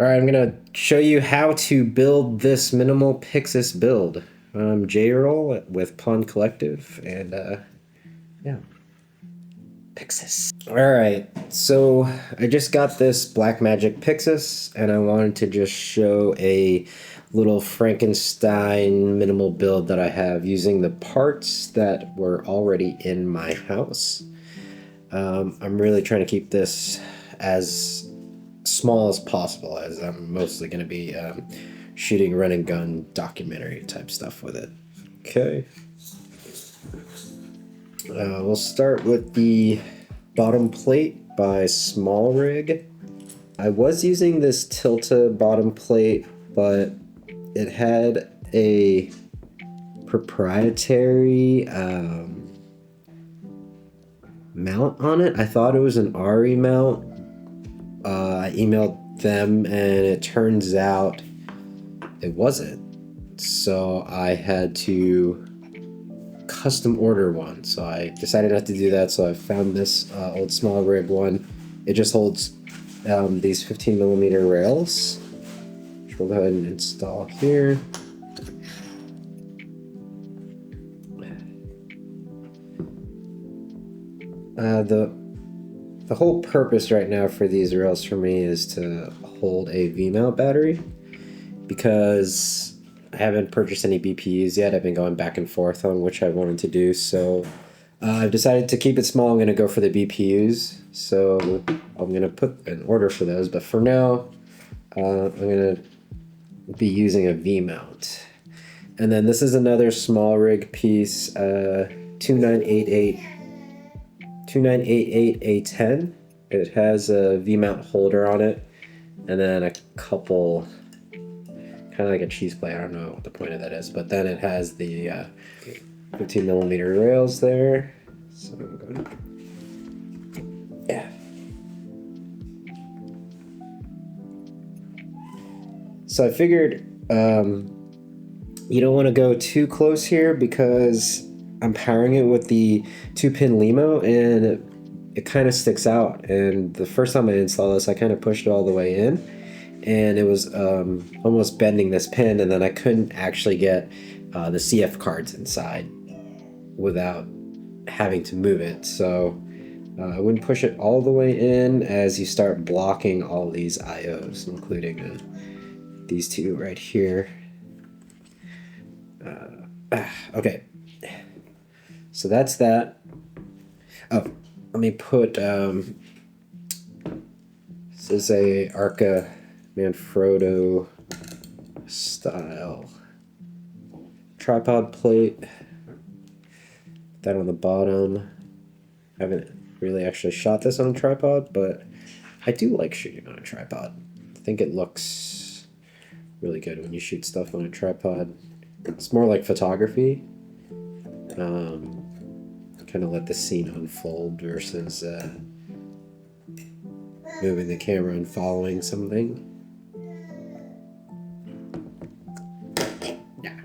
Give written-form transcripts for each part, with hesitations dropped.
All right, I'm gonna show you how to build this minimal Pyxis build. I'm Jayrol with Pawn Collective, and yeah, Pyxis. All right, so I just got this Blackmagic Pyxis, and I wanted to just show a little Frankenstein minimal build that I have using the parts that were already in my house. I'm really trying to keep this as small as possible, as I'm mostly going to be shooting run and gun documentary type stuff with it. Okay. We'll start with the bottom plate by SmallRig. I was using this Tilta bottom plate, but it had a proprietary mount on it. I thought it was an RE mount. I emailed them and it turns out it wasn't. So I had to custom order one. So I decided not to do that. So I found this old SmallRig one. It just holds these 15mm rails, which we'll go ahead and install here. The whole purpose right now for these rails for me is to hold a V-mount battery, because I haven't purchased any BPUs yet. I've been going back and forth on which I wanted to do, so I've decided to keep it small. I'm going to go for the BPUs, so I'm going to put an order for those, but for now I'm going to be using a V-mount. And then this is another SmallRig piece, 2988A10. It has a V-mount holder on it, and then a couple, kind of like a cheese plate. I don't know what the point of that is, but then it has the 15mm rails there. So I'm going to, yeah. So I figured you don't want to go too close here, because I'm powering it with the 2-pin LEMO, and it kind of sticks out. And the first time I installed this, I kind of pushed it all the way in, and it was almost bending this pin, and then I couldn't actually get the CF cards inside without having to move it. So I wouldn't push it all the way in, as you start blocking all these IOs, including these two right here. Okay. So that's that. Oh, let me put, this is a Arca Manfrotto style tripod plate. Put that on the bottom. I haven't really actually shot this on a tripod, but I do like shooting on a tripod. I think it looks really good when you shoot stuff on a tripod. It's more like photography. Kind of let the scene unfold versus moving the camera and following something. Yeah.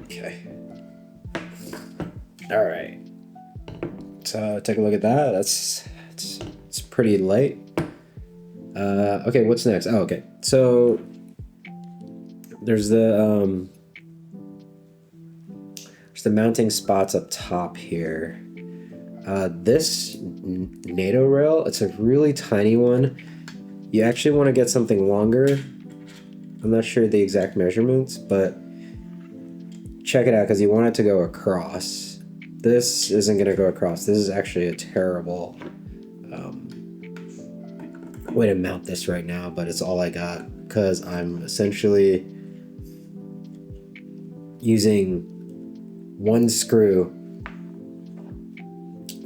Okay. All right. So take a look at that. It's pretty light. Okay, what's next? Oh, okay. So there's the mounting spots up top here. This NATO rail, it's a really tiny one. You actually want to get something longer. I'm not sure the exact measurements, but check it out, because you want it to go across. This isn't going to go across. This is actually a terrible way to mount this right now, but it's all I got, because I'm essentially using one screw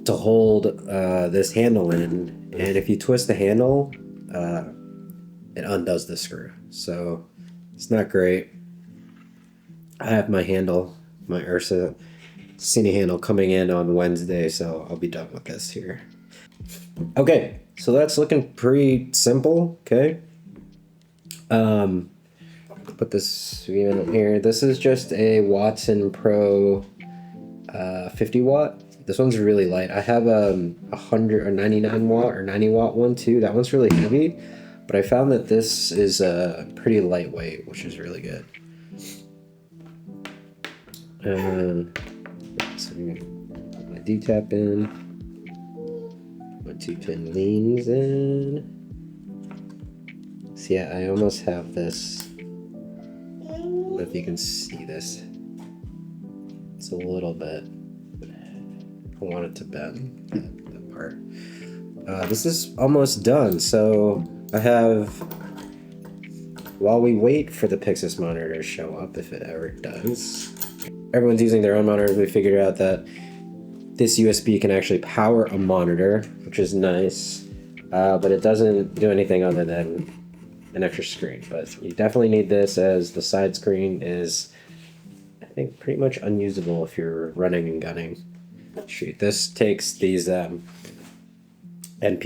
to hold this handle in, and if you twist the handle, it undoes the screw, so it's not great. I have my handle, my Ursa Cine handle, coming in on Wednesday, so I'll be done with this here. Okay, so that's looking pretty simple. Okay, put this in here. This is just a Watson Pro 50 watt This one's really light. I have a 100 or 99 watt or 90 watt one too. That one's really heavy, but I found that this is pretty lightweight, which is really good. And so put my D-tap in. My 2-pin leans in. So yeah, I almost have this. I don't know if you can see this. It's a little bit. I want it to bend that part. This is almost done, so I have. While we wait for the Pyxis monitor to show up, if it ever does, everyone's using their own monitors. We figured out that this USB can actually power a monitor, which is nice, but it doesn't do anything other than an extra screen. But you definitely need this, as the side screen is, I think, pretty much unusable if you're running and gunning. Shoot, this takes these NP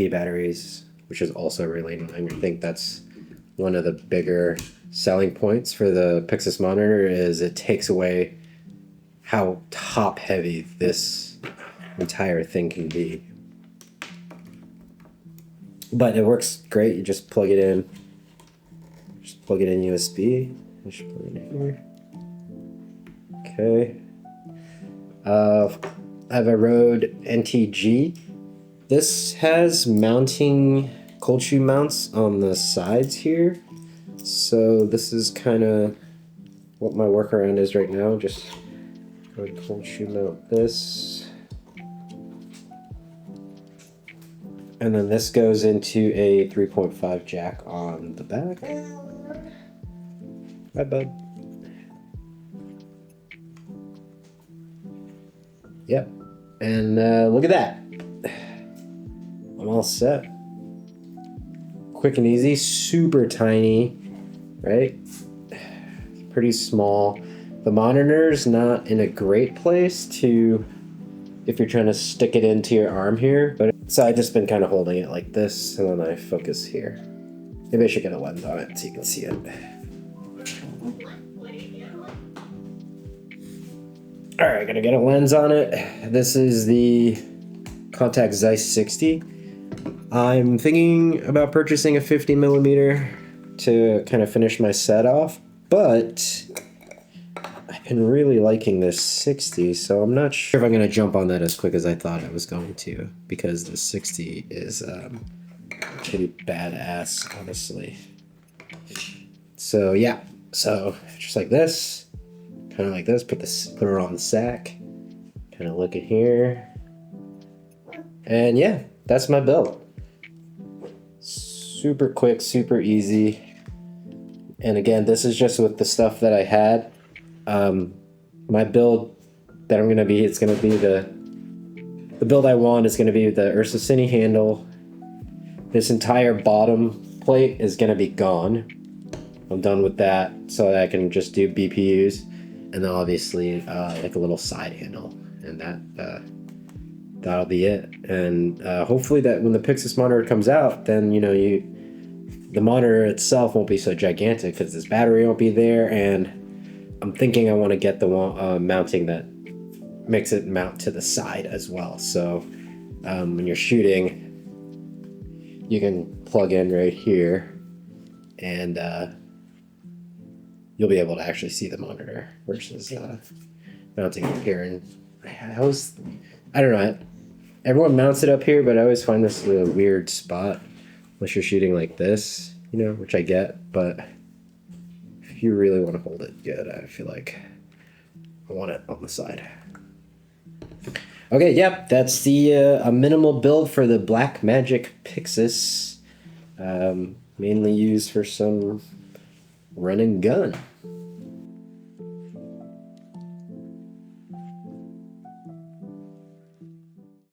batteries, which is also really annoying. I think that's one of the bigger selling points for the Pyxis monitor, is it takes away how top heavy this entire thing can be. But it works great. You just plug it in. Just plug it in USB. I should plug it in here. Okay. I have a Rode NTG. This has mounting cold shoe mounts on the sides here. So this is kind of what my workaround is right now. Just go and cold shoe mount this. And then this goes into a 3.5 jack on the back. Bye, bud. Yep. And look at that. I'm all set. Quick and easy, super tiny, right? Pretty small. The monitor's not in a great place to, if you're trying to stick it into your arm here, but so I've just been kind of holding it like this, and then I focus here. Maybe I should get a lens on it so you can see it. All right, gonna get a lens on it. This is the Contact Zeiss 60. I'm thinking about purchasing a 50mm to kind of finish my set off, but I've been really liking this 60, so I'm not sure if I'm gonna jump on that as quick as I thought I was going to, because the 60 is pretty badass, honestly. So yeah, so just like this, kind of like this, put it on the sack, kind of look at here, and yeah, that's my build. Super quick, super easy. And again, this is just with the stuff that I had. My build that I'm gonna be, it's gonna be the build I want is gonna be the Ursa Cine handle. This entire bottom plate is gonna be gone. I'm done with that, so that I can just do BPUs, and then obviously like a little side handle, and that'll be it. And hopefully that when the Pyxis monitor comes out, then you know the monitor itself won't be so gigantic because this battery won't be there, and I'm thinking I want to get the mounting that makes it mount to the side as well. So when you're shooting, you can plug in right here, and you'll be able to actually see the monitor versus mounting it here. And I don't know. Everyone mounts it up here, but I always find this a weird spot unless you're shooting like this, you know, which I get. But if you really want to hold it good, I feel like I want it on the side. Okay, yep, that's the a minimal build for the Blackmagic Pyxis, mainly used for some run and gun.